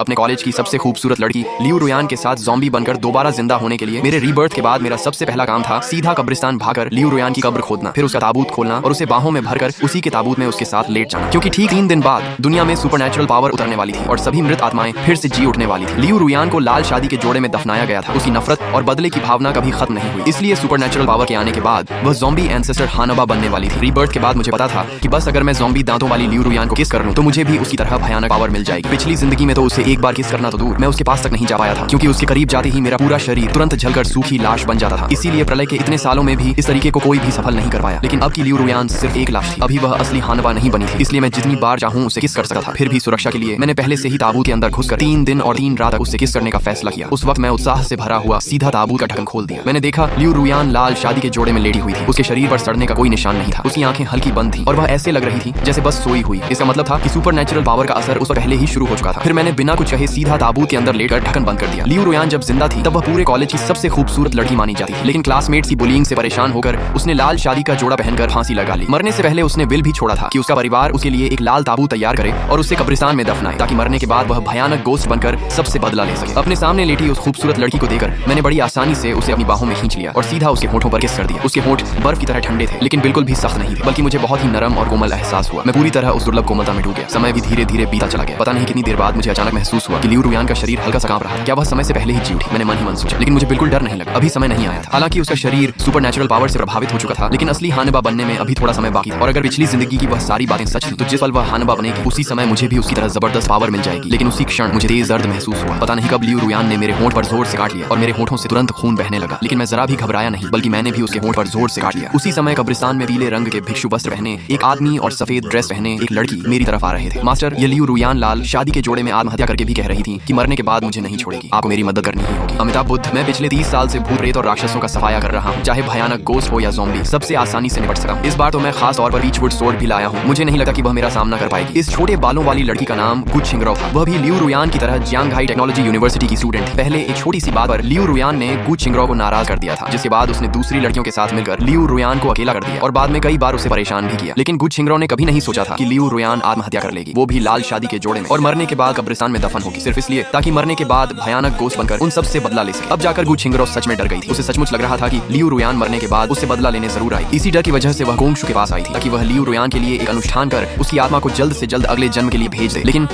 अपने कॉलेज की सबसे खूबसूरत लड़की लियू रुयान के साथ ज़ॉम्बी बनकर दोबारा जिंदा होने के लिए मेरे रीबर्थ के बाद मेरा सबसे पहला काम था सीधा कब्रिस्तान भागकर लियू रुयान की कब्र खोदना, फिर उसका ताबूत खोलना और उसे बाहों में भरकर उसी के ताबूत में उसके साथ लेट जाना, क्योंकि ठीक 3 दिन बाद दुनिया में सुपरनैचुरल पावर उतरने वाली थी और सभी मृत आत्माएं फिर से जी उठने वाली थी। लियू रुयान को लाल शादी के जोड़े में दफनाया गया था। उसकी नफरत और बदले की भावना कभी खत्म नहीं हुई, इसलिए सुपरनैचुरल पावर के आने के बाद वह ज़ॉम्बी एंसेस्टर हानबा बनने वाली थी। रीबर्थ के बाद मुझे पता था कि बस अगर मैं ज़ॉम्बी दांतों वाली लियू रुयान को किस कर लूं तो मुझे भी उसकी तरह भयानक पावर मिल जाएगी। पिछली जिंदगी में तो उसे एक बार किस करना तो दूर, मैं उसके पास तक नहीं जा पाया था, क्योंकि उसके करीब जाते ही मेरा पूरा शरीर तुरंत जलकर सूखी लाश बन जाता था। इसीलिए प्रलय के इतने सालों में भी इस तरीके को कोई भी सफल नहीं कर पाया। लेकिन अब की लियू रुयान सिर्फ एक लाश थी, अभी वह असली हानबा नहीं बनी थी, इसलिए मैं जितनी बार चाहूं उसे किस कर सकता था। फिर भी सुरक्षा के लिए मैंने पहले से ही ताबूत के अंदर घुसकर 3 दिन और 3 रात तक उससे किस करने का फैसला किया। उस वक्त मैं उत्साह से भरा हुआ सीधा ताबूत का ढक्कन खोल दिया। मैंने देखा लियू रुयान लाल शादी के जोड़े में लेटी हुई थी। उसके शरीर पर सड़ने का कोई निशान नहीं था, उसकी आंखें हल्की बंद थी और वह ऐसे लग रही थी जैसे बस सोई हुई। इसका मतलब था कि सुपरनैचुरल पावर का असर उस पर पहले ही शुरू हो चुका था। फिर मैंने बिना कुछ कहे सीधा ताबूत के अंदर लेकर ढक्कन बंद कर दिया। लियू रुयान जब जिंदा थी तब वह पूरे कॉलेज की सबसे खूबसूरत लड़की मानी जाती थी, लेकिन क्लासमेट्स की बुलिंग से परेशान होकर उसने लाल शादी का जोड़ा पहनकर फांसी लगा ली। मरने से पहले उसने विल भी छोड़ा था कि उसका परिवार उसके लिए एक लाल ताबूत तैयार करे और उसे कब्रिस्तान में दफनाए, ताकि मरने के बाद वह भयानक गोश्त बनकर सबसे बदला ले सके। अपने सामने लेटी उस खूबसूरत लड़की को देखकर मैंने बड़ी आसानी से उसे अपनी बाहों में खींच लिया और सीधा उसके होठों पर किस कर दिया। उसके होठ बर्फ की तरह ठंडे थे, लेकिन बिल्कुल भी सख्त नहीं थे, बल्कि मुझे बहुत ही नरम और कोमल एहसास हुआ। मैं पूरी तरह उस दुर्लभ कोमलता में डूब गया। समय भी धीरे धीरे बीता चला गया। पता नहीं कितनी देर बाद मुझे अचानक महसूस हुआ कि लियू रुयान का शरीर हल्का सा कांप रहा था। क्या वह समय से पहले ही जी उठी? मैंने मन ही मन सोचा, लेकिन मुझे बिल्कुल डर नहीं लगा। अभी समय नहीं आया था। हालांकि उसका शरीर सुपरनैचुरल पावर से प्रभावित हो चुका था, लेकिन असली हानबा बनने में अभी थोड़ा समय बाकी था। और अगर पिछली जिंदगी की वह सारी बातें सच थी तो जिस पल वह हानबा बनेगी उसी समय मुझे भी उसकी तरह जबरदस्त पावर मिल जाएगी। लेकिन उसी क्षण मुझे तेज दर्द महसूस हुआ। पता नहीं कब लियू रुयान ने मेरे होंठ पर जोर से काट लिया और मेरे होंठों से तुरंत खून बहने लगा, लेकिन मैं जरा भी घबराया नहीं, बल्कि मैंने भी उसके होंठ पर जोर से काट लिया। उसी समय कब्रिस्तान में पीले रंग के भिक्षु वस्त्र पहने एक आदमी और सफेद ड्रेस पहने एक लड़की मेरी तरफ आ रहे थे। मास्टर, ये लियू रुयान लाल शादी के जोड़े में आत्महत्या करके भी कह रही थी कि मरने के बाद मुझे नहीं छोड़ेगी, आपको मेरी मदद करनी ही होगी। अमिताभ बुद्ध, मैं पिछले 30 साल से भूत प्रेत और राक्षसों का सफाया कर रहा हूँ, चाहे भयानक गोश्त हो या ज़ॉम्बी, सबसे आसानी से निपट सका। इस बार तो मैं खास तौर पर रीचवुड सोर्ड भी लाया हूँ। मुझे नहीं लगता कि वह मेरा सामना कर पाएगी। इस छोटे बालों वाली लड़की का नाम गु छिंगरो था। वह भी लियू रुयान की तरह जियांगहाई टेक्नोलॉजी यूनिवर्सिटी की स्टूडेंट थी। पहले एक छोटी सी बात पर लियू रुयान ने गु छिंगरो को नाराज कर दिया था, जिसके बाद उसने दूसरी लड़कियों के साथ मिलकर लियू रुयान को अकेला कर दिया और बाद में कई बार उसे परेशान भी किया। लेकिन गु छिंगरो ने कभी नहीं सोचा था कि लियू रुयान आत्महत्या कर लेगी, वो भी लाल शादी के जोड़े में, और मरने के बाद कब्रिस्तान में दफन होगी, सिर्फ इसलिए ताकि मरने के बाद भयानक गोश्त बनकर उन सबसे बदला ले सके। अब जाकर गु छिंगरो सच में डर गई थी। उसे सचमुच लग रहा था कि लियू रुयान मरने के बाद उससे बदला लेने जरूर आई। इसी डर की वजह से वह गोंगशु के पास आई थी, ताकि वह लियू रुयान के लिए एक अनुष्ठान कर उसकी आत्मा को जल्द से जल्द अगले जन्म के लिए भेज दे। लेकिन